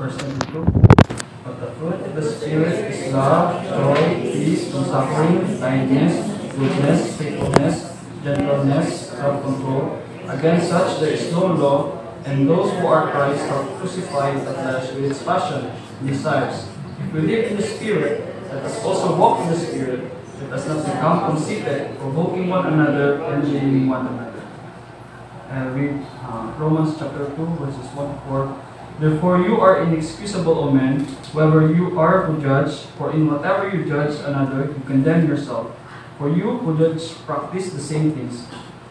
verse 22. But the fruit of the Spirit is love, joy, peace, long-suffering, kindness, goodness, faithfulness, gentleness, self-control. Against such there is no law, and those who are Christ have crucified the flesh with its passion and desires. If we live in the Spirit, let us also walk in the Spirit. Let us not become conceited, provoking one another, envying one another. Read Romans chapter 2, verses 1 to 4. Therefore you are inexcusable, O men, whoever you are who judge, for in whatever you judge another, you condemn yourself. For you who judge practice the same things.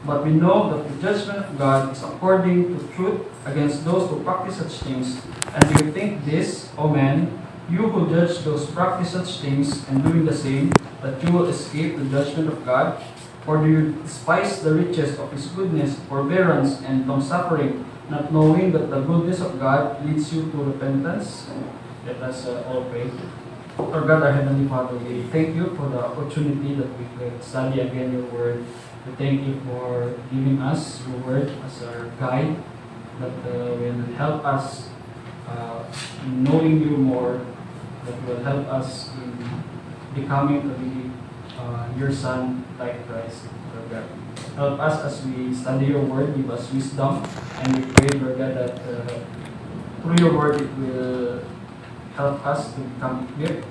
But we know that the judgment of God is according to truth against those who practice such things. And do you think this, O men, you who judge those who practice such things and doing the same, that you will escape the judgment of God? Or do you despise the riches of His goodness, forbearance, and long-suffering, not knowing that the goodness of God leads you to repentance? Let us all pray. Our God, our Heavenly Father, we thank you for the opportunity that we could study again your word. We thank you for giving us your word as our guide that will help us in knowing you more, that will help us in becoming to be your Son, like Christ, Lord God. Help us as we study your word, give us wisdom, and we pray, Lord God, that through your word it will help us to become clear.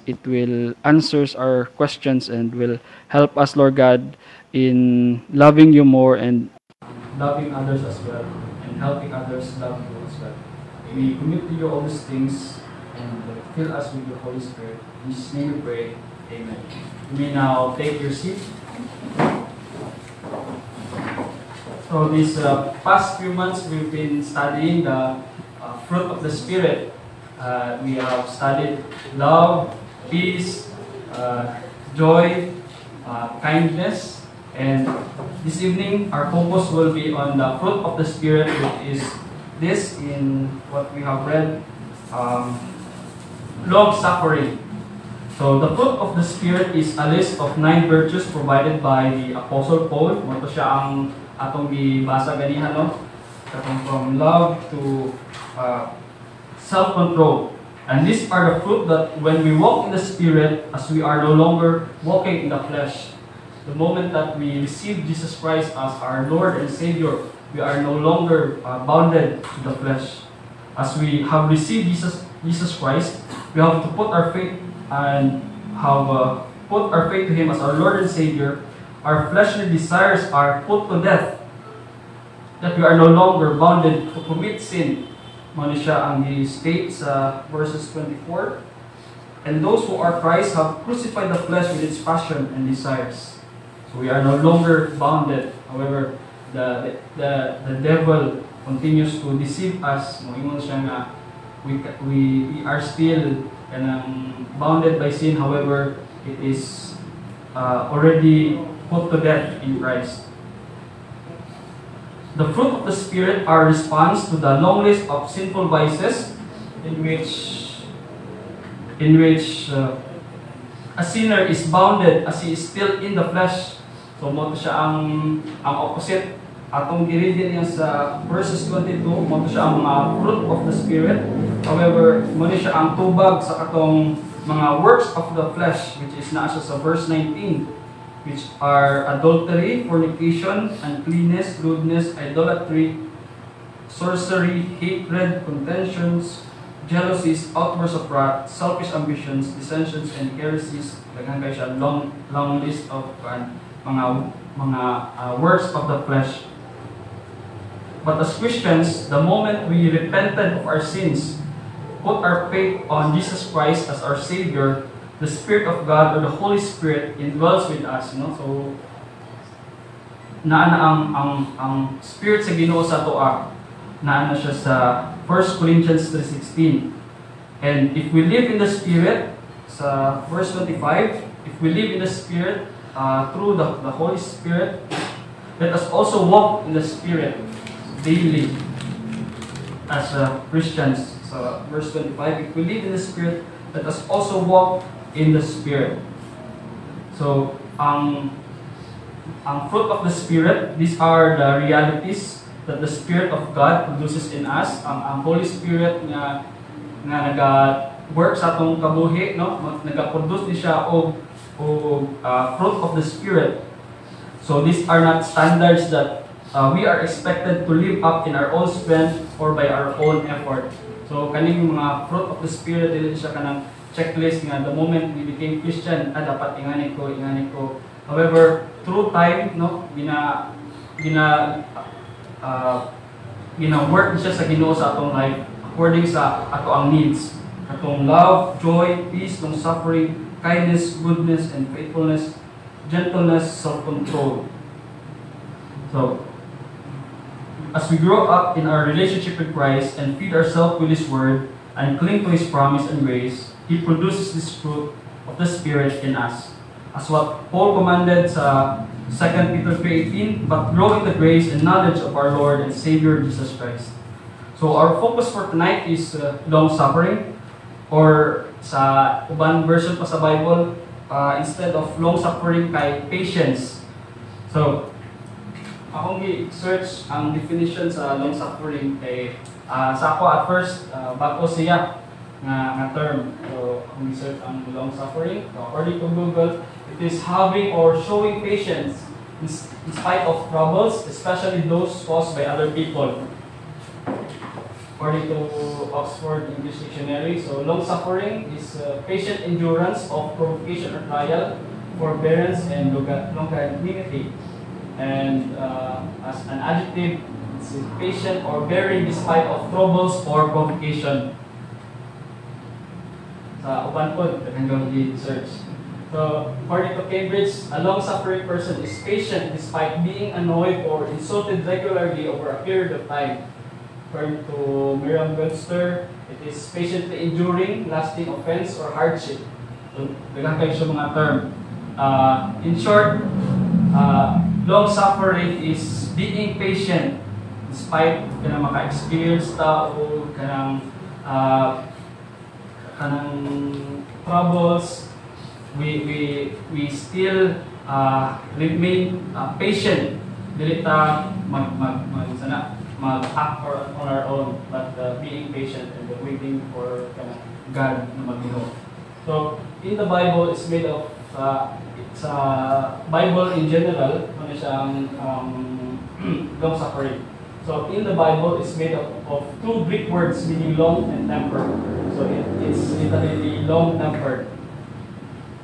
It will answer our questions and will help us, Lord God, in loving you more and loving others as well, and helping others love you as well. We commit to you all these things and fill us with your Holy Spirit. In Jesus' name we pray. Amen. You may now take your seat. So these past few months we've been studying the fruit of the Spirit. We have studied love, peace, joy, kindness, and this evening our focus will be on the fruit of the Spirit, which is this in what we have read, long-suffering. So the fruit of the Spirit is a list of 9 virtues provided by the Apostle Paul. Ito siya ang atong gibasa ganihan, no? From love to self-control. And these are the fruit that when we walk in the Spirit, as we are no longer walking in the flesh. The moment that we receive Jesus Christ as our Lord and Savior, we are no longer bounded to the flesh. As we have received Jesus Christ, we have to put our faith and have put our faith to Him as our Lord and Savior. Our fleshly desires are put to death, that we are no longer bounded to commit sin. Mano siya ang i-state sa verses 24. And those who are Christ have crucified the flesh with its passion and desires. So we are no longer bounded. However, the devil continues to deceive us. Moingon siya nga we are still bounded by sin. However, it is already put to death in Christ. The fruit of the Spirit are response to the long list of sinful vices in which a sinner is bounded as he is still in the flesh. So mo siya ang opposite atong giread niya sa verses 22, mo siya ang mga fruit of the Spirit. However, mo siya ang tubag sa katong mga works of the flesh, which is naa siya sa verse 19, which are adultery, fornication, uncleanness, lewdness, idolatry, sorcery, hatred, contentions, jealousies, outbursts of wrath, selfish ambitions, dissensions, and heresies. Daghan kay siya long list of mga works of the flesh. But as Christians, the moment we repented of our sins, put our faith on Jesus Christ as our Savior, the Spirit of God or the Holy Spirit indwells with us, no? So naa ang Spirit sa Ginoo sa toa, naa siya sa 1 Corinthians 3:16. And if we live in the Spirit, sa verse 25, if we live in the Spirit through the Holy Spirit, let us also walk in the Spirit daily as Christians. So verse 25, if we live in the Spirit, let us also walk in the Spirit. So ang fruit of the Spirit, these are the realities that the Spirit of God produces in us. Ang Holy Spirit nga naga-work sa atong kabuhi, no? Naga-produce ni siya og fruit of the Spirit. So these are not standards that we are expected to live up in our own strength or by our own effort. So kaning mga fruit of the Spirit, dili siya kanang checklist nga the moment we became Christian, dapat ingani ko. However, through time, no, gina-work siya sa Ginoo sa atong life according sa ato ang needs. Atong love, joy, peace, long-suffering, kindness, goodness, and faithfulness, gentleness, self-control. So, as we grow up in our relationship with Christ and feed ourselves with His Word and cling to His promise and grace, He produces this fruit of the Spirit in us. As what Paul commanded sa 2 Peter 3:18, but grow in the grace and knowledge of our Lord and Savior Jesus Christ. So our focus for tonight is long-suffering, or sa ubang version pa sa Bible, instead of long-suffering kay patience. So, akong i-search ang definition sa long-suffering kay sa ako at first, bago siya nga term. So, akong i-search ang long-suffering. So, according to Google, it is having or showing patience in spite of troubles, especially those caused by other people. According to Oxford English Dictionary, so long-suffering is patient endurance of provocation or trial, forbearance, and longanimity. And as an adjective, it's patient or bearing despite of troubles or provocation. Sa uban po, hanggang i-search. So, according to Cambridge, a long-suffering person is patient despite being annoyed or insulted regularly over a period of time. According to Merriam-Webster, it is patiently enduring lasting offense or hardship. So, daghang kayo sa mga term. In short, long-suffering is being patient despite kanang maka-experience ta o kanang troubles. We still remain patient. Dili ta mag-act on our own, but being patient and waiting for God na mag-ino. So, in the Bible, it's made of, it's Bible in general, ano siyang long-suffering. So, in the Bible, it's made of two Greek words meaning long and tempered. So, it's literally long-tempered.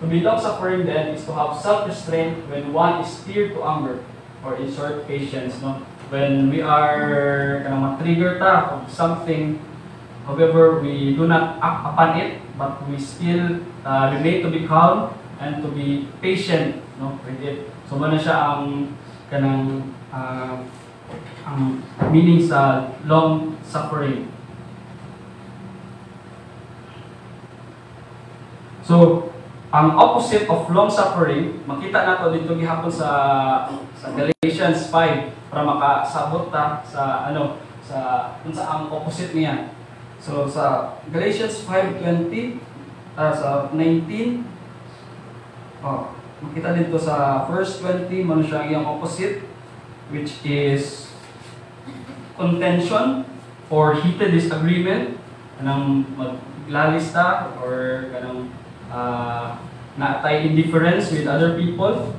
To be long-suffering then is to have self-restraint when one is stirred to anger, or in short, patience, no? When we are trigger ta of something, however, we do not act upon it, but we still remain to be calm and to be patient, no, with it. So, mana siya ang meaning sa long suffering. So, ang opposite of long suffering, makita nato dito gihapon sa Galatians 5 para makasabot ta sa sa ang opposite niya. So sa Galatians 5:20 sa 19, makita dito sa verse 20 man siya ang opposite, which is contention or heated disagreement, kanang maglalista or kanang naatay indifference with other people.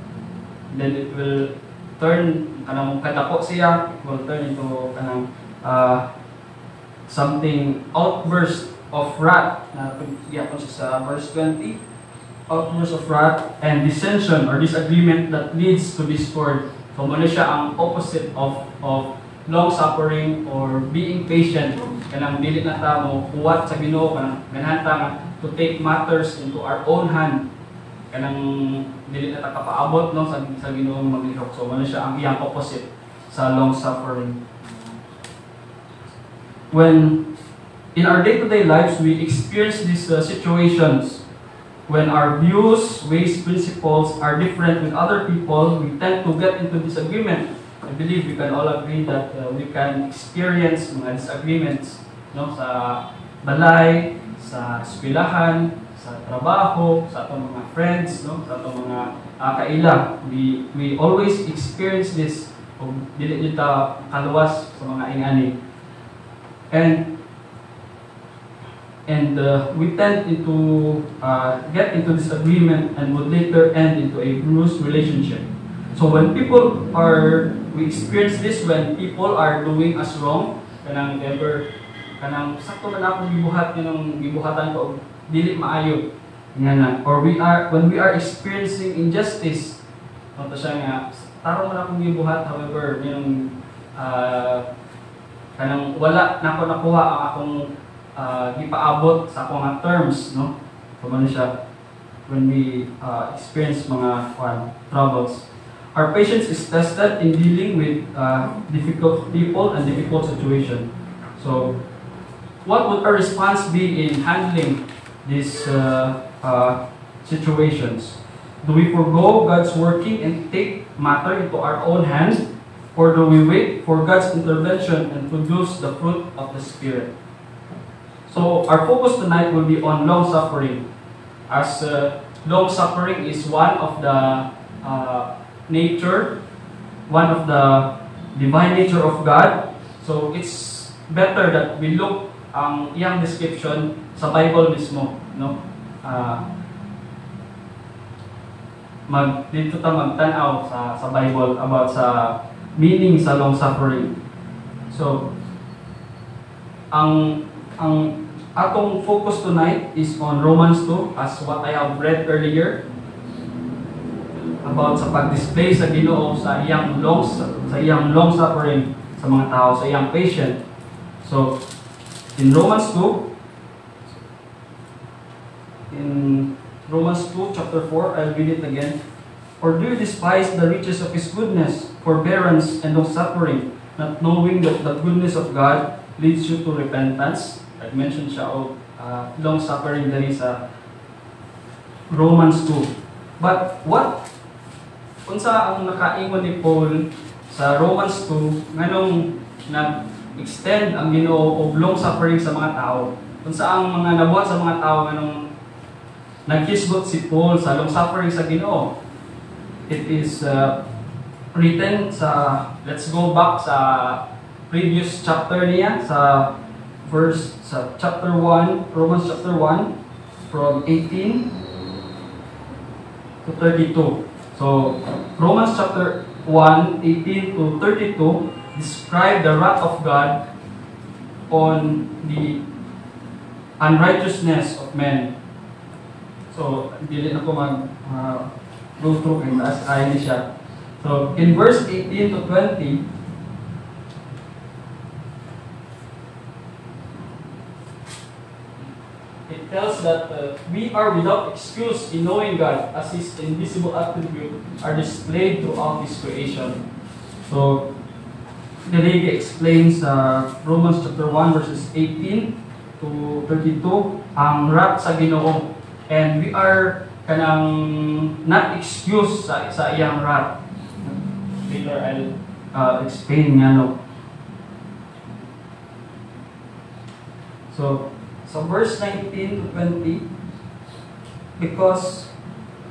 Then it will turn, kanang katako siya, it will turn into kanang something outburst of wrath, na pagkiyapon siya sa verse 20, outburst of wrath and dissension or disagreement that leads to discord. So muna siya ang opposite of long suffering or being patient. Kanang dili na ta mo kuwat sa Ginoo, kanang ganahan ta to take matters into our own hand. Kanang dili na ta kapaabot no sa Ginoo maglihok. So muna siya ang iyang opposite sa long suffering. When in our day-to-day lives we experience these situations when our views, ways, principles are different with other people, we tend to get into disagreement. I believe we can all agree that we can experience mga disagreements, no, sa balay, sa eskwelahan, sa trabaho, sa atong mga friends, no, sa atong mga kaila. We always experience this o dili jud ta kaluwas sa mga ingani. And we tend to get into disagreement and would later end into a bruised relationship. So when we experience this when people are doing us wrong, kanang sakto man ako gibuhatan ko og dili maayo nga, or when we are experiencing injustice, to siya nga tarong man akong gibuhat, however kanang wala nako nakuha ang akong gipaabot sa akong terms, no? Kumano siya when we experience mga troubles. Our patience is tested in dealing with difficult people and difficult situation. So, what would our response be in handling these situations? Do we forego God's working and take matter into our own hands, or do we wait for God's intervention and produce the fruit of the Spirit? So, our focus tonight will be on long-suffering, as long-suffering is one of the divine nature of God. So, it's better that we look ang iyang description sa Bible mismo, no? Dito ta magtanaw sa Bible about sa meaning sa long-suffering. So, ang atong focus tonight is on Romans 2, as what I have read earlier about sa pag-display sa Ginoo sa iyang long suffering sa mga tao, sa iyang patient. So in Romans 2 chapter 4, I'll read it again. Or do you despise the riches of His goodness, forbearance, and long suffering, not knowing that the goodness of God leads you to repentance? I mentioned siya o long suffering dali sa Romans 2. But unsa ang nakaingon ni Paul sa Romans 2 nganong nag-extend ang Ginoo og long suffering sa mga tao? Unsa ang mga nabuhat sa mga tao nganong naghisgot si Paul sa long suffering sa Ginoo? It is written sa, let's go back sa previous chapter niya sa chapter 1, Romans chapter 1, from 18 to 32. So, Romans chapter 1, 18 to 32 describe the wrath of God on the unrighteousness of men. So, dili na ko go through and as ayon siya. So, in verse 18 to 20, it tells that we are without excuse in knowing God, as His invisible attributes are displayed throughout His creation. So, the Lady explains Romans chapter 1 verses 18 to 32 ang wrath sa Ginoo, and we are kanang not excuse sa iyang wrath. Later I'll explain nga, no. So verse 19 to 20, because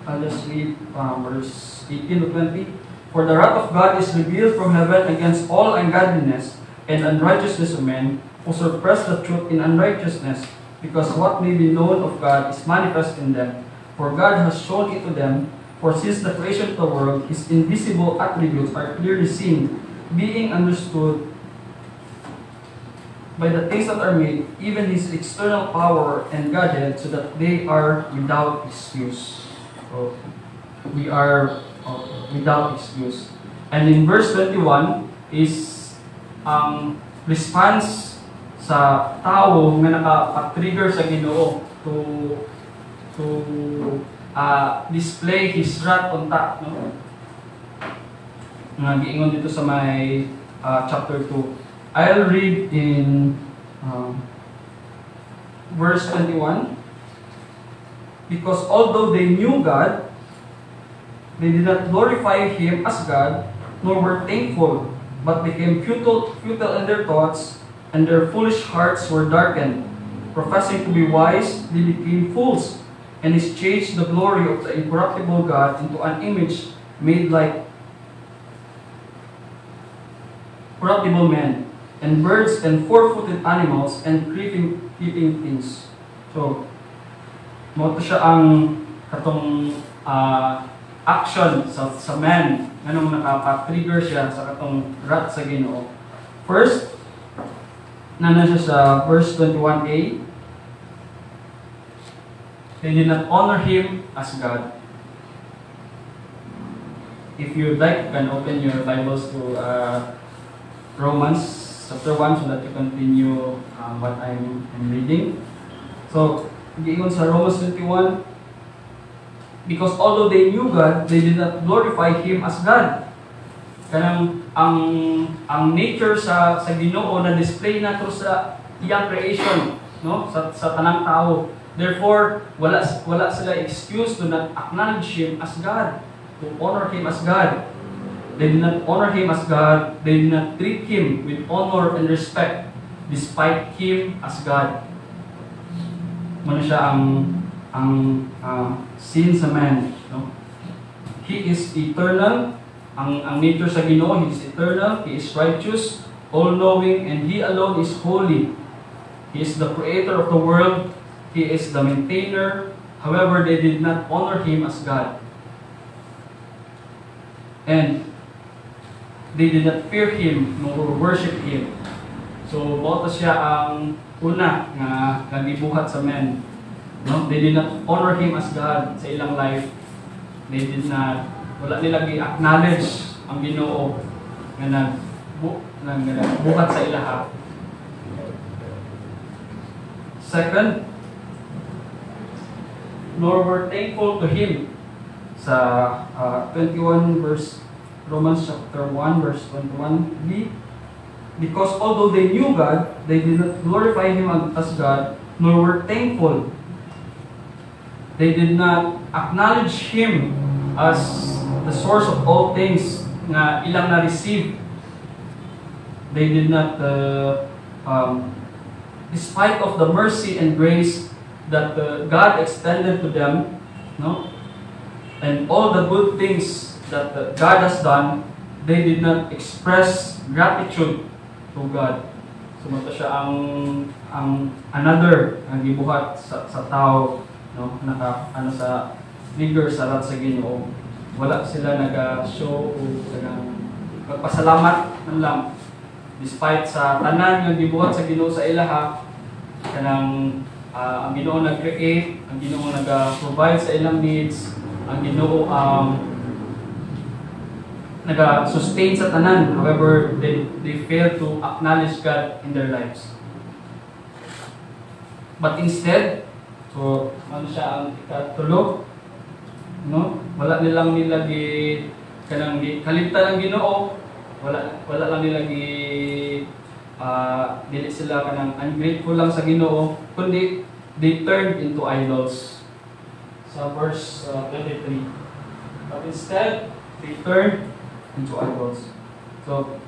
I'll just read verse 18 to 20. For the wrath of God is revealed from heaven against all ungodliness and unrighteousness of men, who suppress the truth in unrighteousness, because what may be known of God is manifest in them. For God has shown it to them, for since the creation of the world, His invisible attributes are clearly seen, being understood by the things that are made, even His external power and Godhead, so that they are without excuse. So, we are without excuse. And in verse 21 is ang response sa tao nga naka-trigger sa Ginoo to display His wrath on top, no? Nga giingon dito sa may chapter 2. I'll read in verse 21. Because although they knew God, they did not glorify Him as God, nor were thankful, but became futile in their thoughts, and their foolish hearts were darkened. Professing to be wise, they became fools, and exchanged the glory of the incorruptible God into an image made like corruptible men, and birds and four-footed animals and creeping things. So, mo to siya ang katong action sa man nganong nakapa-trigger siya sa katong wrath sa Ginoo. First, nana siya sa verse 21a. They did not honor him as God. If you'd like, you can open your Bibles to Romans chapter 1 so that you continue what I'm reading. So, giingon sa Romans 21, because although they knew God, they did not glorify Him as God. Kanang ang nature sa Ginoo na display nato sa iyang creation, no? Sa tanang tao. Therefore, wala sila excuse to not acknowledge Him as God, to honor Him as God. They did not honor Him as God. They did not treat Him with honor and respect despite Him as God. Muna siya ang sin sa man, no? He is eternal. Ang nature sa Ginoo, He is eternal, He is righteous, all-knowing, and He alone is holy. He is the creator of the world. He is the maintainer. However, they did not honor Him as God. And they did not fear Him nor worship Him. So, bauta siya ang una nga gibuhat sa men. No? They did not honor Him as God sa ilang life. They did not, wala nila gi-acknowledge ang Ginoo nga nagbuhat sa ilaha. Second, nor were thankful to Him. Sa 21 verse, Romans chapter 1 verse 21b, because although they knew God, they did not glorify Him as God, nor were thankful. They did not acknowledge Him as the source of all things na ilang na-receive. They did not, despite of the mercy and grace that God extended to them, no, and all the good things that God has done, they did not express gratitude to God. So mata siya ang another ang gibuhat sa tao, no, sa figure sa wrath sa Ginoo. Wala sila naga-show o magpasalamat man lang despite sa tanan nga gibuhat sa Ginoo sa ilaha. Kanang ang Ginoo nag-create, ang Ginoo nag-provide sa ilang needs, ang Ginoo nag-sustain sa tanan. However, they fail to acknowledge God in their lives. But instead, so ano siya ang ikatulog, no? Wala nilang kanang kalimtan ang Ginoo. Wala lang nila dili sila kanang ungrateful lang sa Ginoo, kundi they turned into idols. Sa verse 23. But instead, they turned into idols. So,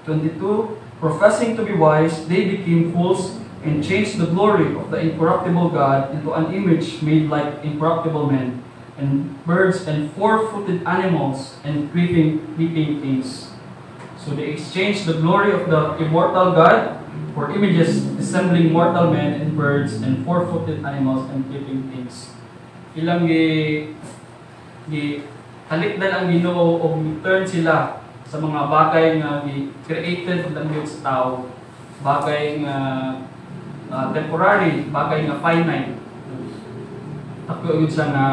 22, professing to be wise, they became fools and changed the glory of the incorruptible God into an image made like incorruptible men, and birds and four-footed animals and creeping things. So they exchanged the glory of the immortal God for images resembling mortal men and birds and four-footed animals and creeping things. Ilang halikdan ang Ginoo o turn sila sa mga bagay nga created lang yun sa tao, bagay nga temporary, bagay nga finite. Takyo yun siya nga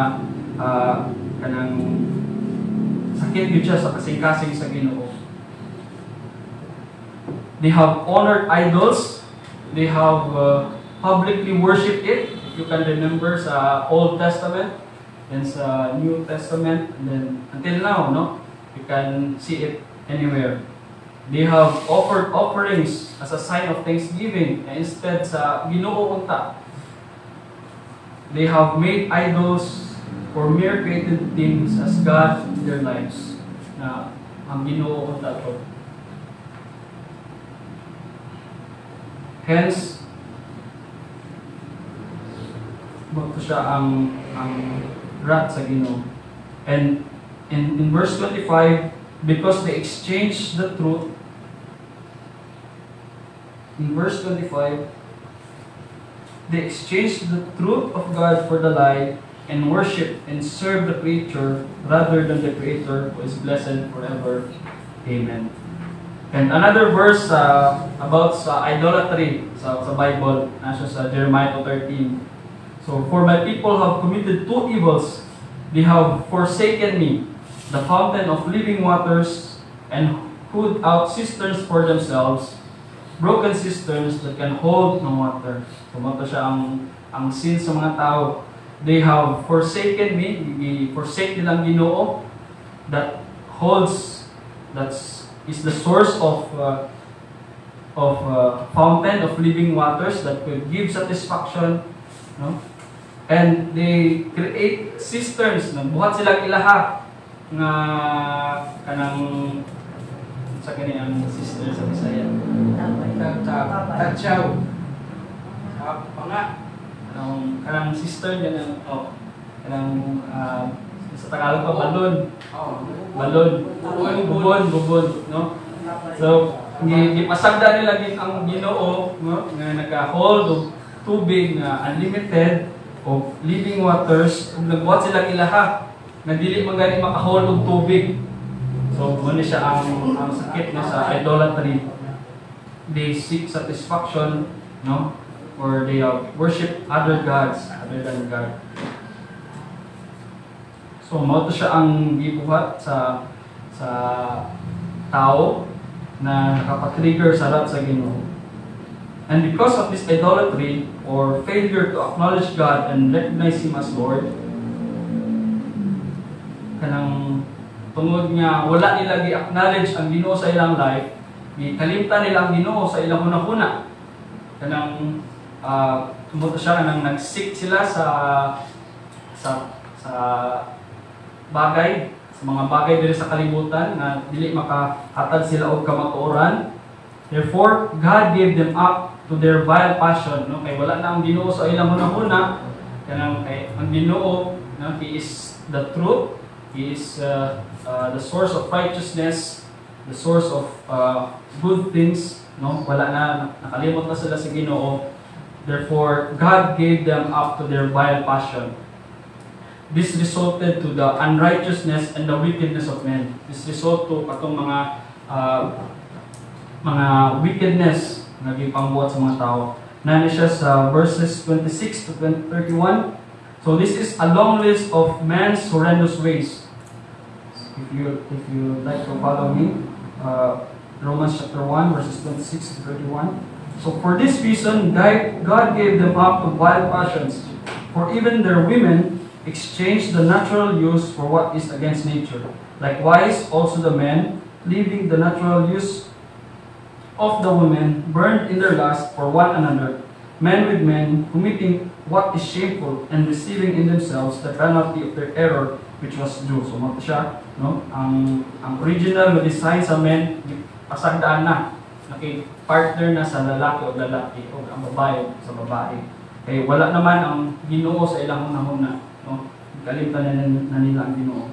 kanang sakit yun siya sa kasing-kasing sa Ginoo. They have honored idols. They have publicly worshipped it. If you can remember sa Old Testament and sa New Testament, and then until now, no, you can see it anywhere. They have offered offerings as a sign of thanksgiving, and instead sa Ginoo unta. They have made idols for mere created things as God in their lives. Na ang Ginoo unta to. Hence, magto siya ang wrath sa Ginoo. And in verse 25, because they exchanged the truth. In verse 25, they exchanged the truth of God for the lie and worship and serve the creature rather than the Creator, who is blessed forever. Amen. And another verse about idolatry sa Bible, nasa sa Jeremiah 13. So, for my people have committed two evils. They have forsaken me, the fountain of living waters, and hewed out cisterns for themselves, broken cisterns that can hold no water. So, ito siya ang sin sa mga tao. They have forsaken me, forsake nilang Ginoo, that is the source of fountain of living waters that could give satisfaction, no? And they create cisterns, buhat silang ilaha nga kanang sa kani ang cister sa Bisaya. Tagchaw. Nga kanang cister ganang kanang sa Tagalog pa balon. Bubon, no? So, gipasagda nila ang Ginoo, no? Nga naka-hold of tubig na unlimited of living waters, ug nagbuhat sila ilaha na dili man gani maka-hold og tubig. So, mo ni siya ang sakit na sa idolatry. They seek satisfaction, no? Or they worship other gods other than God. So, mao to siya ang gibuhat sa tao na nakapatrigger sa wrath sa Ginoo. And because of this idolatry or failure to acknowledge God and recognize Him as Lord, kanang tungod nga wala nila gi-acknowledge ang Ginoo sa ilang life, gikalimtan nila ang Ginoo sa ilang hunahuna. Kanang tumuto siya kanang nag-seek sila sa bagay, sa mga bagay diri sa kalibutan na dili makahatag sila og kamatuoran. Therefore, God gave them up to their vile passion, no? Kay wala na ang Ginoo sa ilang hunahuna. Kanang kay ang Ginoo, no? He is the truth. He is the source of righteousness, the source of good things, no? Wala na, nakalimot na sila sa Ginoo. Therefore, God gave them up to their vile passion. This resulted to the unrighteousness and the wickedness of men. This result to katong mga wickedness na gipangbuhat sa mga tao. Nani siya sa verses 26 to 31. So this is a long list of man's horrendous ways. If you like to follow me, Romans chapter 1 verses 26 to 31. So for this reason, God gave them up to wild passions. For even their women exchanged the natural use for what is against nature. Likewise, also the men, leaving the natural use of the women, burned in their lust for one another, men with men, committing what is shameful and receiving in themselves the penalty of their error, which was due. So, mo siya, no? Ang original na design sa men, pasagdaan na. Partner na sa lalaki o lalaki, o ang babae sa babae. Kaya wala naman ang Ginoo sa ilang hunahuna, no? Kalimtan na nila ang Ginoo.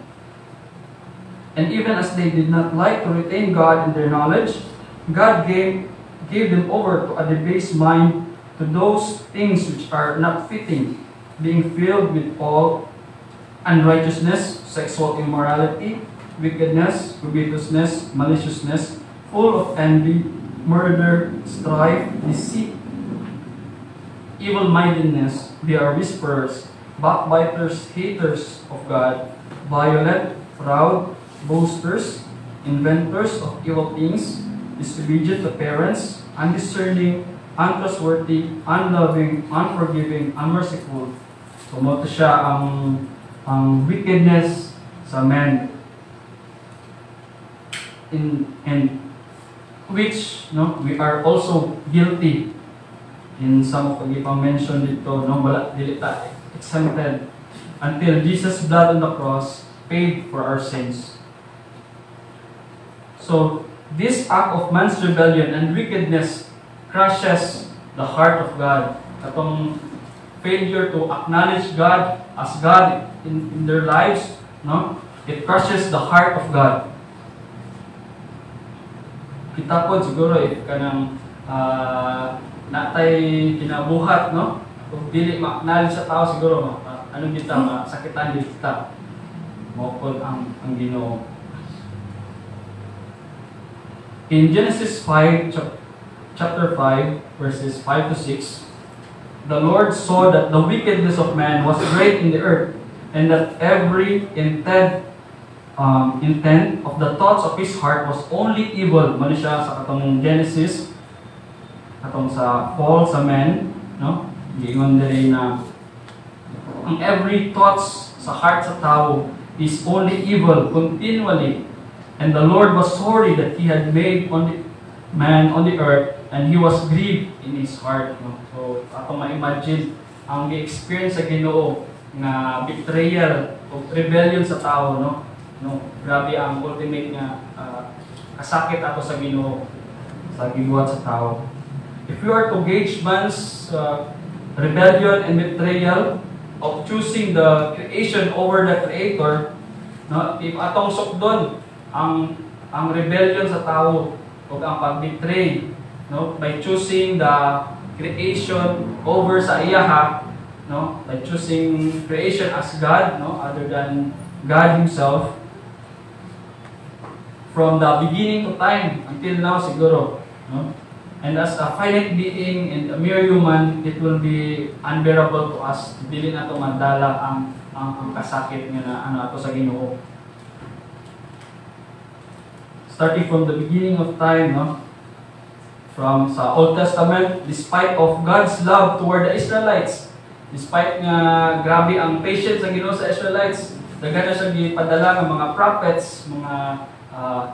And even as they did not like to retain God in their knowledge, God gave them over to a debased mind, to those things which are not fitting, being filled with all unrighteousness, sexual immorality, wickedness, covetousness, maliciousness, full of envy, murder, strife, deceit, evil-mindedness. They are whisperers, backbiters, haters of God, violent, proud, boasters, inventors of evil things, disobedient to parents, undiscerning, untrustworthy, unloving, unforgiving, unmerciful. So, mo siya ang wickedness sa men. And which, no, we are also guilty in some of the mentioned dito, no, wala dili ta exempted until Jesus' blood on the cross paid for our sins. So, this act of man's rebellion and wickedness crushes the heart of God. Atong failure to acknowledge God as God in their lives, no? It crushes the heart of God. kita po siguro if kanang natay kinabuhat, no? Kung dili ma-acknowledge sa tao siguro, anong kita, masakitan din kita. Mokod ang Ginoo. In Genesis 5, chapter 5, verses 5 to 6, the Lord saw that the wickedness of man was great in the earth, and that every intent of the thoughts of his heart was only evil. Mali siya sa katong Genesis, katong sa fall sa man, no? Giingon diri na ang every thoughts sa heart sa tao is only evil continually. And the Lord was sorry that He had made man on the earth, and He was grieved in His heart. No? So, atong ma-imagine ang gi-experience sa Ginoo na betrayal o rebellion sa tao, no? Grabe ang ultimate nga kasakit ato sa Ginoo sa gibuhat sa tao. If you are to gauge man's rebellion and betrayal of choosing the creation over the Creator, no? If atong sukdon ang rebellion sa tao o ang pag-betray, no? By choosing the creation over sa iyaha, no? By choosing creation as God, no? Other than God Himself, from the beginning of time until now siguro, no? And as a finite being and a mere human, it will be unbearable to us. Dili na ito madala ang kasakit nga na ato sa Ginoo. Starting from the beginning of time, no? From sa Old Testament, despite of God's love toward the Israelites, despite nga grabe ang patience sa Ginoo sa Israelites, daghan na siya gipadala ng mga prophets, mga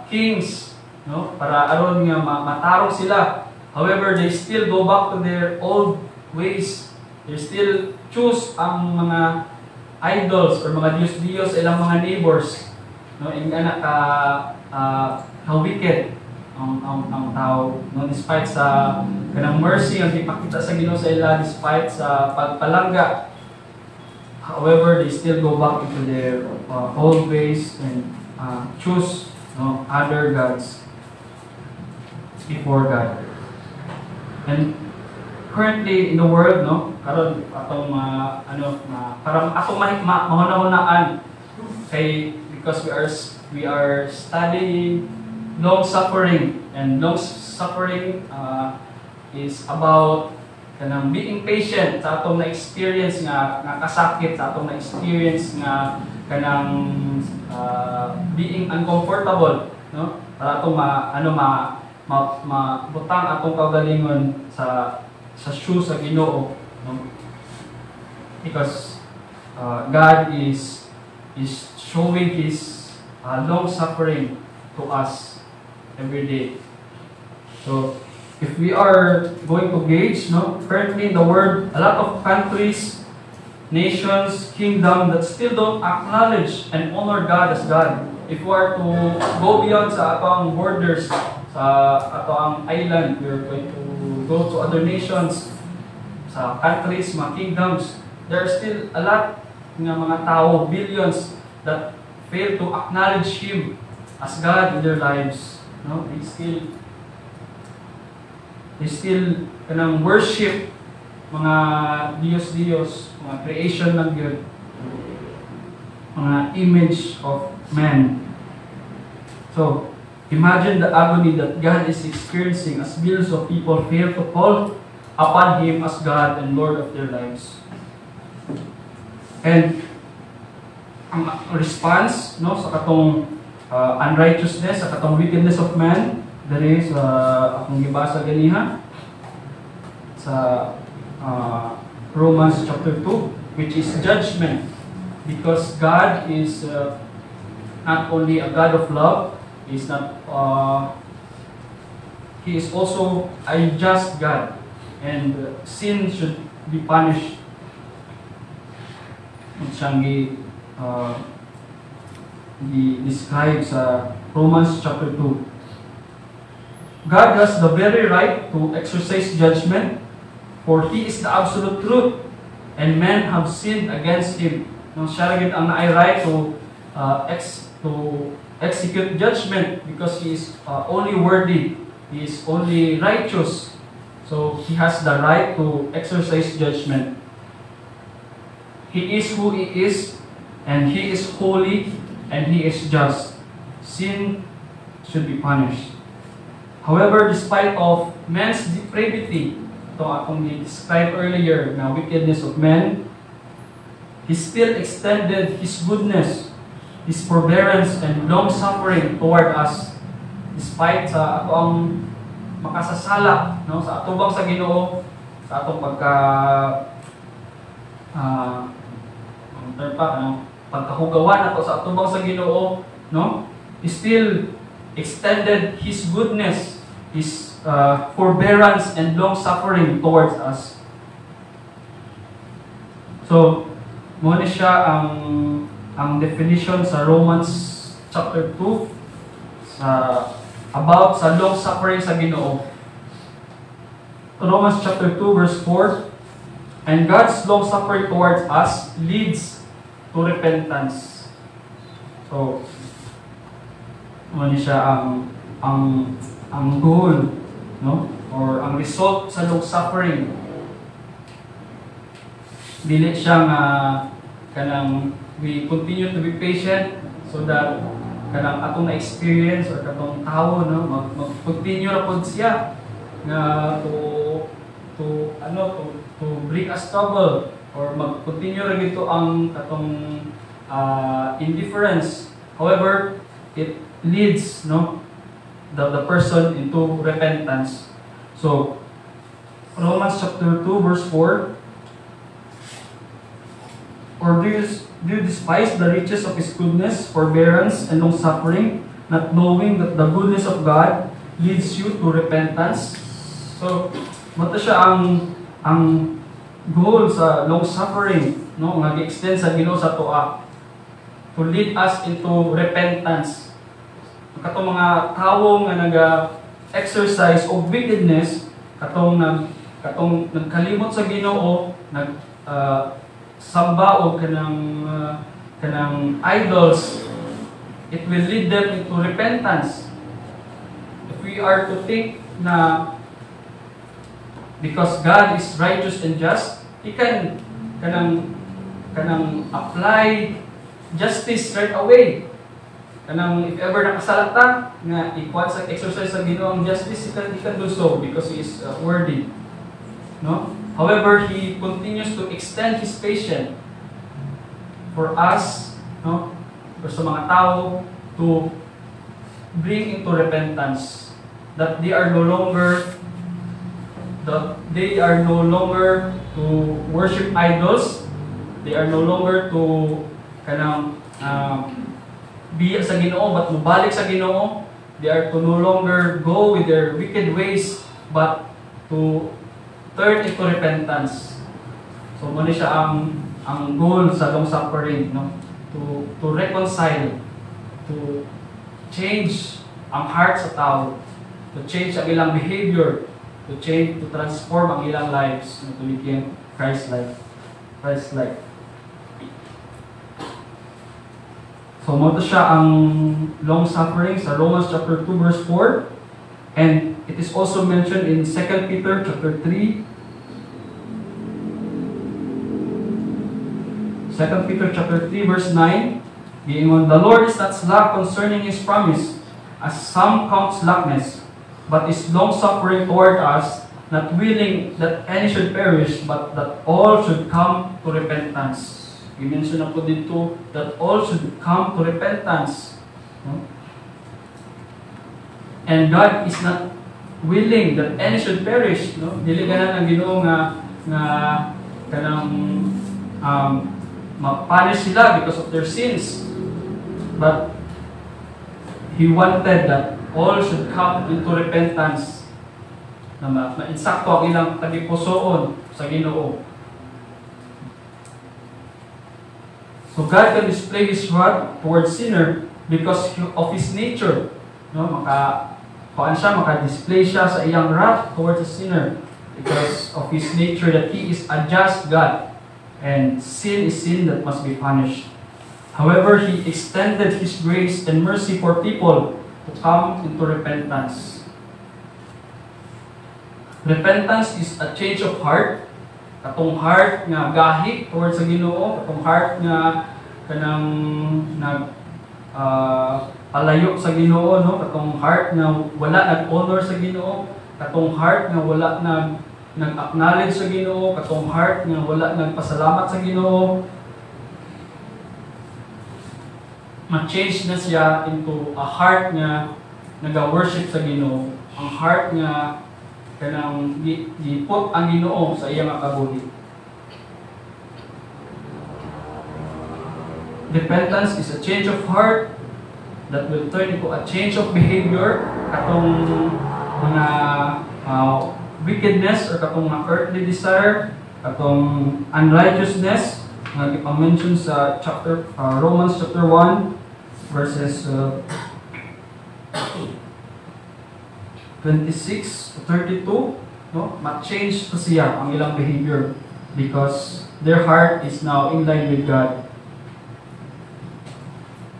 kings, no? Para aron nga matarong sila. However, they still go back to their old ways. They still choose ang mga idols or mga Diyos-Diyos sa ilang mga neighbors. No, ingana ka wicked ang tao. No, despite sa kanang mercy ang ipakita sa Ginoo sa ila, despite sa pagpalangga. However, they still go back into their old ways and choose, no, other gods before God. And currently in the world, no, karon atong parang atong mahuna-hunaan kay because we are studying long suffering, and long suffering is about kanang being patient sa atong na-experience nga kasakit, sa atong na-experience nga kanang being uncomfortable, no, para atong mabutang atong kaugalingon sa shoes sa Ginoo, no? Because God is showing His long suffering to us every day. So if we are going to gauge, no, currently in the world, a lot of countries, nations, kingdom that still don't acknowledge and honor God as God. If we are to go beyond sa atong borders, sa atong island, we are going to go to other nations, sa countries, mga kingdoms, there are still a lot ng mga tao, billions, that fail to acknowledge Him as God in their lives. No? They still kanang worship mga Diyos, mga creation ng God, mga image of man. So, imagine the agony that God is experiencing as millions of people fail to call upon Him as God and Lord of their lives. And ang response, no, sa katong unrighteousness, sa katong wickedness of man, dali sa akong gibasa ganiha sa Romans chapter 2, which is judgment, because God is not only a God of love, He is also a just God, and sin should be punished. Siyang describe sa Romans chapter 2. God has the very right to exercise judgment, for He is the absolute truth, and men have sinned against Him. Siya rin ang naay right to execute judgment because He is only worthy He is only righteous. So he has the right to exercise judgment. He is who he is, and he is holy, and he is just. Sin should be punished. However, despite of man's depravity, ito akong described earlier, na wickedness of man, he still extended his goodness, his forbearance, and long-suffering toward us. Despite sa ato ang makasasala, no, sa atubang sa Ginoo, sa atong pagkahugawan ato sa atubang sa Ginoo, no, he still extended his goodness, his forbearance and long-suffering towards us. So, muna siya ang definition sa Romans chapter 2 about sa long-suffering sa Ginoo. Romans chapter 2 verse 4, and God's long-suffering towards us leads to repentance. So, muna siya ang goal, no? Or ang result sa long-suffering. Dili siya nga kanang we continue to be patient so that kanang atong na-experience or katong tao, no, mag-continue na pod siya nga to bring us trouble, or mag-continue ra gito ang katong indifference. However, it leads, no, the person into repentance. So Romans chapter 2 verse 4, or do you despise the riches of His goodness, forbearance, and long-suffering, not knowing that the goodness of God leads you to repentance? So, mata siya ang goal sa long-suffering, no, nga gi-extend sa Ginoo sa toa, to lead us into repentance. Katong mga tawo nga naga-exercise of wickedness, katong nagkalimot sa Ginoo, samba o kanang idols, it will lead them into repentance. If we are to think na because God is righteous and just, He can kanang apply justice right away. Kanang if ever nakasalata nga ikuan sa exercise sa Ginoo ang justice, He can do so because He is worthy. No? However, He continues to extend His patience for us, no, for sa mga tao, to bring into repentance, that they are no longer to worship idols, they are no longer to kanang biya sa Ginoo but mubalik sa Ginoo. They are to no longer go with their wicked ways but to turn into repentance. So muna siya ang goal sa long suffering, no? To reconcile, to change ang heart sa tao, to change ang ilang behavior, to transform ang ilang lives, to become Christ-like. So muna siya ang long suffering sa Romans chapter 2 verse 4, and it is also mentioned in 2 Peter chapter 3. 2 Peter chapter 3 verse 9, giingon, the Lord is not slack concerning His promise, as some count slackness, but is long-suffering toward us, not willing that any should perish, but that all should come to repentance. I-mention na po dito that all should come to repentance. No? And God is not willing that any should perish. No? Dili ganan ang Ginoo nga kanang ma-punish sila because of their sins. But He wanted that all should come into repentance, na ma-insakto ang ilang tagipusoon sa Ginoo. So God can display His wrath towards sinner because of His nature. No, maka-display siya sa iyang wrath towards the sinner because of His nature, that He is a just God. And sin is sin that must be punished. However, He extended His grace and mercy for people to come into repentance. Repentance is a change of heart. Katong heart nga gahi towards sa Ginoo, katong heart nga kanang palayo sa Ginoo, no? Katong heart nga wala nag-honor sa Ginoo, katong heart nga wala nag-acknowledge sa Ginoo, katong heart nga wala nagpasalamat sa Ginoo. Ma-change na siya into a heart nga naga-worship sa Ginoo, ang heart nga kanang gipot ang Ginoo sa iyang kabuhi. Repentance is a change of heart that will turn into a change of behavior, katong mga wickedness or katong mga earthly desire, katong unrighteousness nga ipamention sa Romans chapter 1 verses 26 to 32, no? Ma-change to siya ang ilang behavior because their heart is now in line with God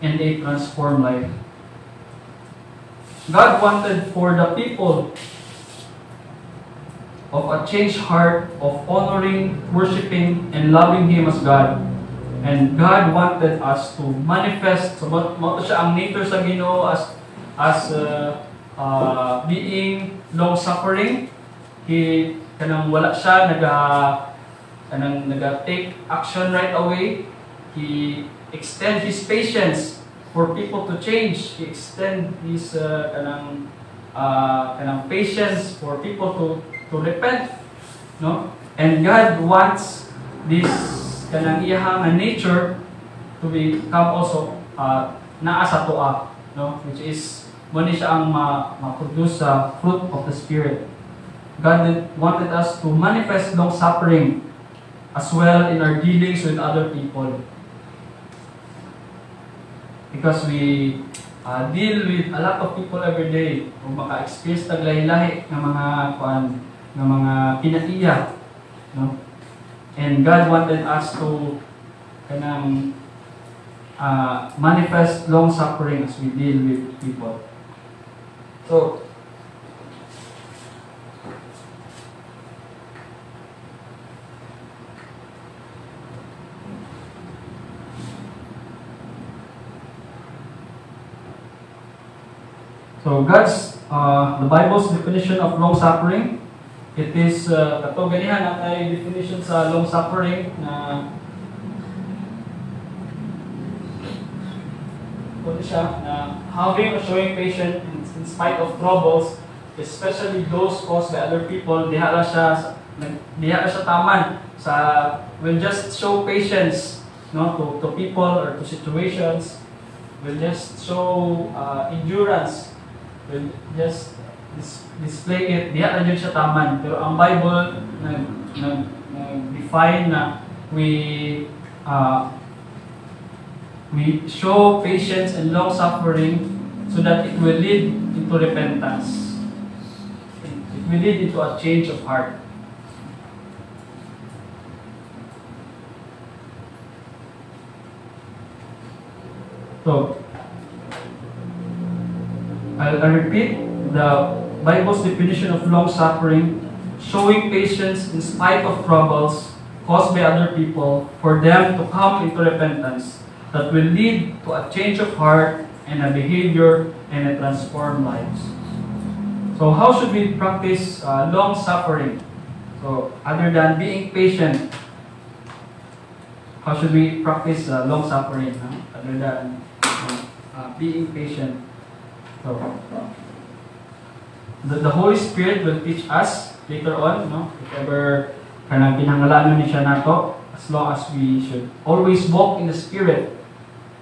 and a transformed life. God wanted for the people of a changed heart of honoring, worshiping, and loving Him as God. And God wanted us to manifest, so mo siya ang nature sa Ginoo as being long-suffering. Kanang wala siya naga-take action right away. He extend His patience for people to change. He extend His kanang patience for people to repent, no? And God wants this kanang iyahang nature to become also naa sa tuwa, no? Which is muna siya ang ma-produce sa fruit of the Spirit. God wanted us to manifest long-suffering as well in our dealings with other people. Because we deal with a lot of people every day, kung maka-experience taglahi-lahi ng mga pinaiya, no? And God wanted us to kanang manifest long-suffering as we deal with people. So, God's, the Bible's definition of long-suffering, it is, kato ganihan ang ay definition sa long-suffering na having or showing patience in spite of troubles, especially those caused by other people. Diha ra siya taman sa will just show patience, no, to people or to situations, will just show endurance, will just display it. Diha ra jud siya taman, pero ang Bible define na we show patience and long-suffering so that it will lead into repentance. It will lead into a change of heart. So, I'll repeat the Bible's definition of long-suffering: showing patience in spite of troubles caused by other people for them to come into repentance that will lead to a change of heart and a behavior and a transformed lives. So how should we practice long-suffering? So other than being patient, how should we practice long-suffering? Other than being patient. So the Holy Spirit will teach us later on, no? If ever kanang pinangalanan ni siya nato, as long as we should always walk in the Spirit.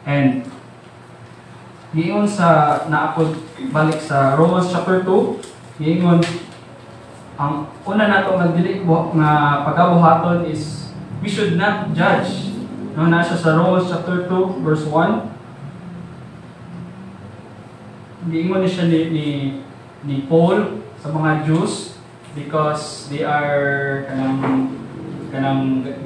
And giingon sa naapod balik sa Romans chapter 2, giingon ang una nato nga dili nga pagabuhaton is we should not judge. No, nasa sa Romans chapter 2 verse 1. Giingon ni siya ni Paul sa mga Jews because they are kanang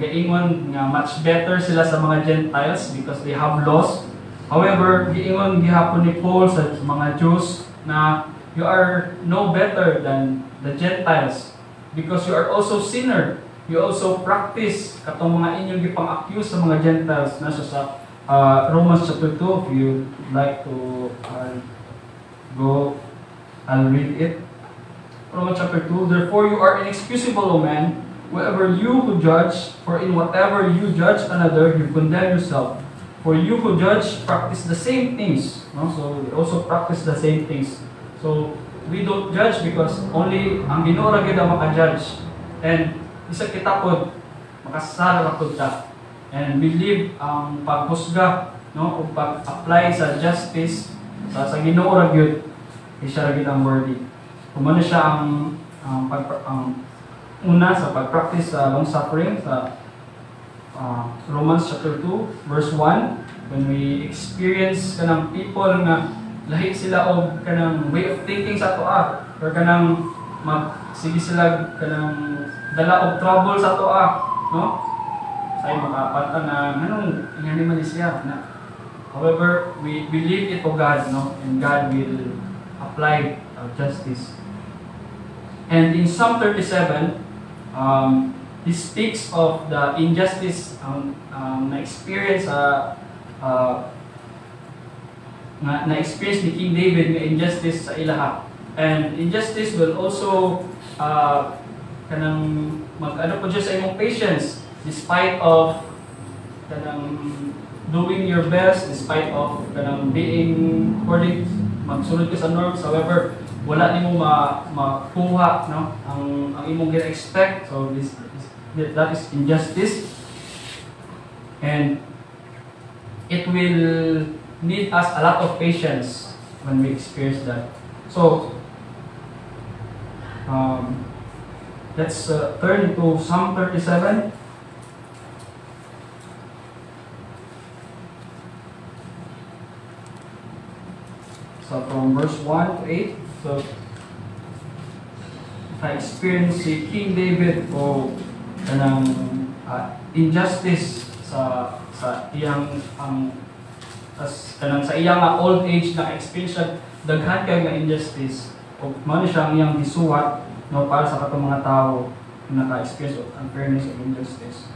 giingon nga much better sila sa mga Gentiles because they have laws. However, giingon gihapon ni Paul sa mga Jews na you are no better than the Gentiles because you are also sinner. You also practice katong mga inyong gipang-accuse sa mga Gentiles. Nasa sa Romans chapter 2, if you like to go, I'll read it. Romans chapter 2, therefore you are inexcusable, O man, whoever you who judge, for in whatever you judge another, you condemn yourself. For you who judge practice the same things. No? So we also practice the same things. So we don't judge because only ang Ginoo ra gyud ang maka-judge. And isa kita pod makasala ra pod ta. And we live ang paghusga, no, ug pag-apply sa justice sa Ginoo ra gyud, siya ra gyud ang worthy. Kumano siya ang una sa pag-practice sa long suffering sa Romans chapter 2 verse 1, when we experience kanang people nga lahi sila og kanang way of thinking sa toa, or kanang sige sila kanang dala og trouble sa toa, no? Say makapata na nganong ingani man siya na. However, we believe it to God, no? And God will apply justice. And in Psalm 37, this speaks of the injustice na-experience na-experience ni King David na injustice sa ilaha. And injustice will also kanang mag-ano po siya sa imong patience despite of kanang doing your best, despite of kanang being according magsunod ka sa norms. However, wala nimo makuha, no, ang imong gina-expect. So that is injustice, and it will need us a lot of patience when we experience that. So let's turn to Psalm 37. So from verse 1 to 8. So if I experience si King David o kanang injustice sa iyang kanang sa iyang old age na experience siya daghan kay nga injustice, o mao siya ang iyang gisuwat, no, para sa katong mga tao na naka-experience of unfairness and injustice,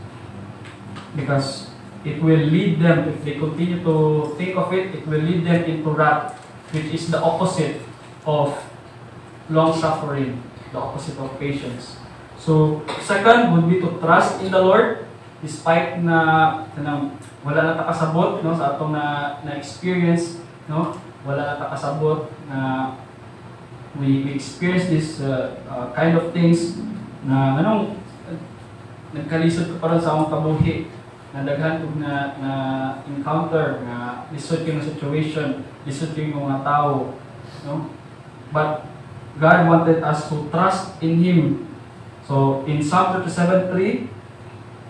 because it will lead them, if they continue to think of it, it will lead them into wrath, which is the opposite of long suffering, the opposite of patience. So, second would be to trust in the Lord despite na kanang wala na ta kasabot, no, sa atong na experience, no, wala na ta kasabot na we experience this kind of things na anong nagkalisod ko para sa akong kabuhi na daghan ug na encounter na lisod kay nga situation, lisod kay mga tao, no, but God wanted us to trust in Him. So in Psalm 37:3,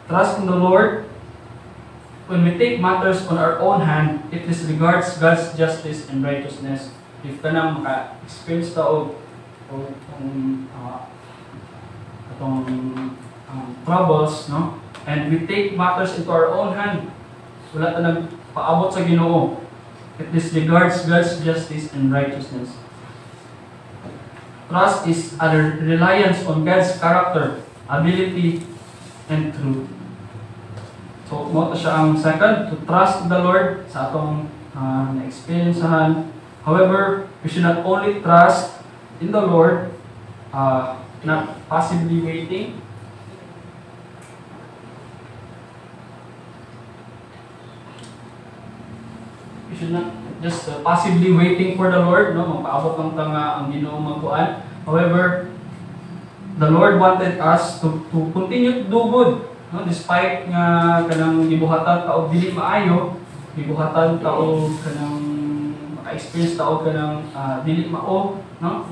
trust in the Lord. When we take matters on our own hand, it disregards God's justice and righteousness. If kanang maka-experience ta og troubles, no, and we take matters into our own hand, wala ta nagpaabot sa Ginoo. It disregards God's justice and righteousness. Trust is a reliance on God's character, ability, and truth. So, mo siya ang second, to trust the Lord sa atong na-experiencehan. However, we should not only trust in the Lord, not passively waiting. We should not just passively waiting for the Lord, no, magpaabot lang ta nga ang Ginoo magkuan. However, the Lord wanted us to continue to do good, no, despite nga kanang gibuhatan ta og dili maayo, gibuhatan ta og kanang maka-experience ta og kanang dili mao, no,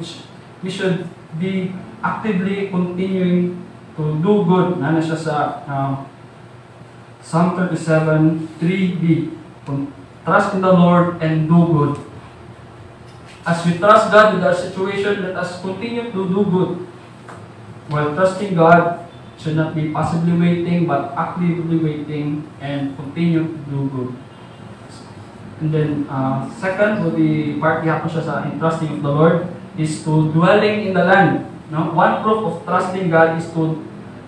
we should be actively continuing to do good. Nana siya sa Psalm 37:3b. Trust in the Lord and do good. As we trust God with our situation, let us continue to do good. While trusting God, should not be passively waiting, but actively waiting and continue to do good. And then, second, would be part gihapon siya sa in trusting of the Lord, is to dwelling in the land. No? One proof of trusting God is to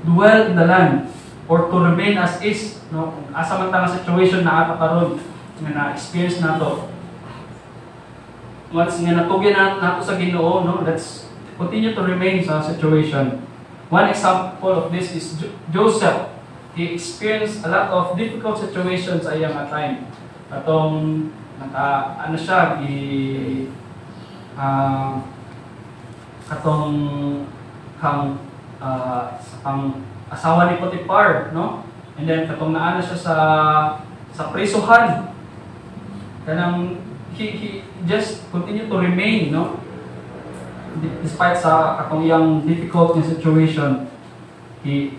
dwell in the land or to remain as is. No? Kung asa man tang situation na karon nga na-experience nato. Once nga natugyan nato sa Ginoo, no? Let's continue to remain sa situation. One example of this is Joseph. He experienced a lot of difficult situations ay nga time. Katong ano siya, katong kang asawa ni Potiphar, no? And then katong naana siya sa prisuhan. Kanang he just continue to remain, no? Despite sa katong yang difficult situation, he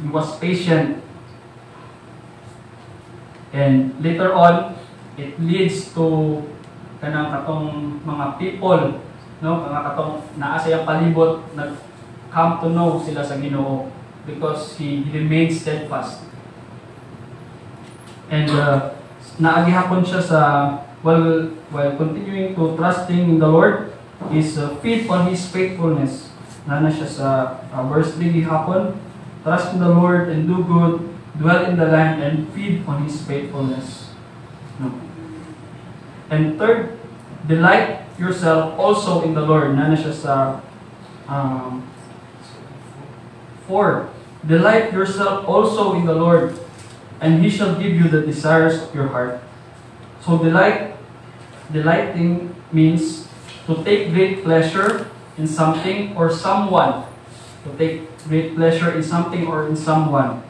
was patient. And later on, it leads to kanang katong mga people, no, mga katong naa sa iyang palibot come to know sila sa Ginoo because he remained steadfast. And naagihapon siya sa while continuing to trusting in the Lord, is feed on His faithfulness. Nana siya sa verse 3 gihapon, trust in the Lord and do good, dwell in the land and feed on His faithfulness. No. And third, delight yourself also in the Lord. Nana siya sa 4. Delight yourself also in the Lord, and He shall give you the desires of your heart. So delighting means to take great pleasure in something or someone. To take great pleasure in something or in someone.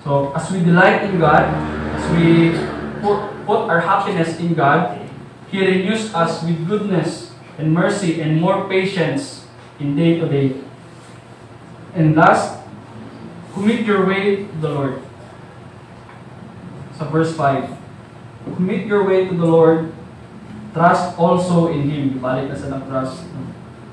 So as we delight in God, as we put our happiness in God, He renews us with goodness and mercy and more patience in day to day. And last, commit your way to the Lord. So verse 5. Commit your way to the Lord. Trust also in Him. Balik na sa trust.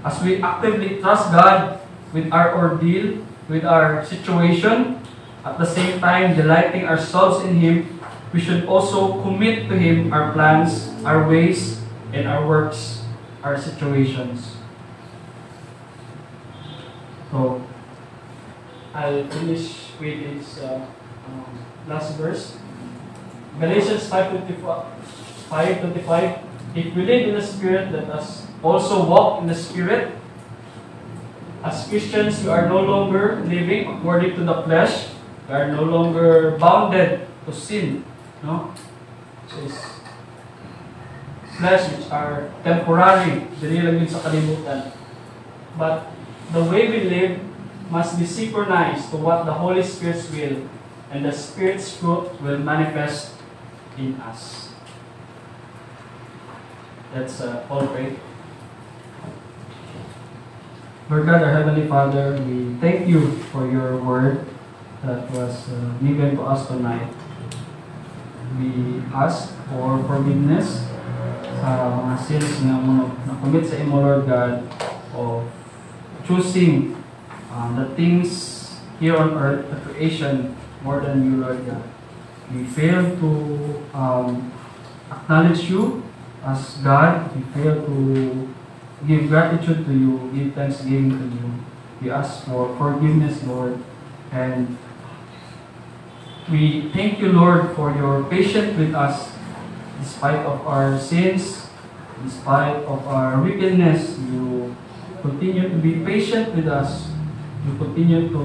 As we actively trust God with our ordeal, with our situation, at the same time delighting ourselves in Him, we should also commit to Him our plans, our ways, and our works, our situations. So, I'll finish with this last verse. Galatians 5:25. If we live in the Spirit, let us also walk in the Spirit. As Christians, we are no longer living according to the flesh. We are no longer bounded to sin. No? So it's flesh which are temporary. Dili lang yun sa kalimutan. But the way we live must be synchronized to what the Holy Spirit's will, and the Spirit's fruit will manifest in us. Let's all pray. Lord God, our Heavenly Father, we thank you for your word that was given to us tonight. We ask for forgiveness sa mga sins na na-commit sa imo, Lord God, of choosing the things here on earth, the creation, more than you, Lord God. We fail to acknowledge you as God. We fail to give gratitude to you, give thanksgiving to you. We ask for forgiveness, Lord. And we thank you, Lord, for your patience with us, despite of our sins, despite of our wickedness. You continue to be patient with us. You continue to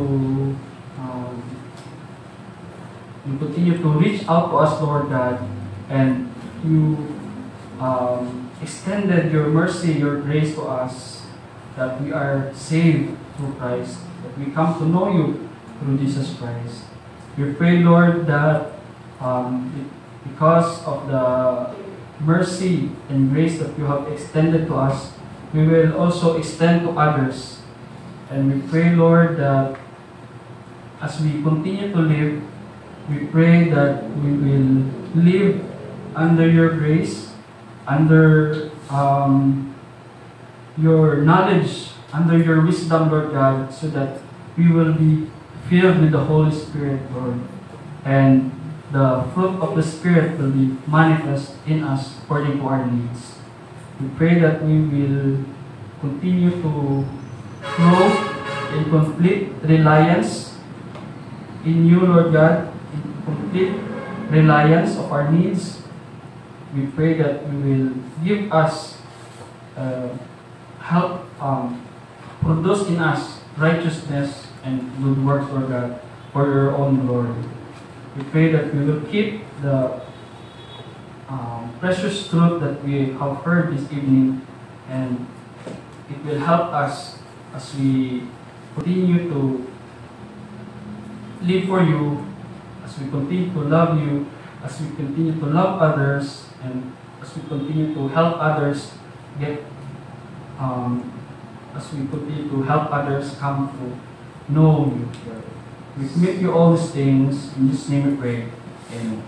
reach out to us, Lord God, and you extended your mercy, your grace to us, that we are saved through Christ, that we come to know you through Jesus Christ. We pray, Lord, that because of the mercy and grace that you have extended to us, we will also extend to others. And we pray, Lord, that as we continue to live, we pray that we will live under your grace, under your knowledge, under your wisdom, Lord God, so that we will be filled with the Holy Spirit, Lord. And the fruit of the Spirit will be manifest in us according to our needs. We pray that we will continue to grow in complete reliance in you, Lord God, in complete reliance of our needs. We pray that you will give us help produce in us righteousness and good works, Lord God, for your own glory. We pray that we will keep the precious truth that we have heard this evening, and it will help us as we continue to live for you, as we continue to love you, as we continue to love others, and as we continue to help others get, as we continue to help others come to know you. We commit you all these things. In Jesus' name we pray. Amen.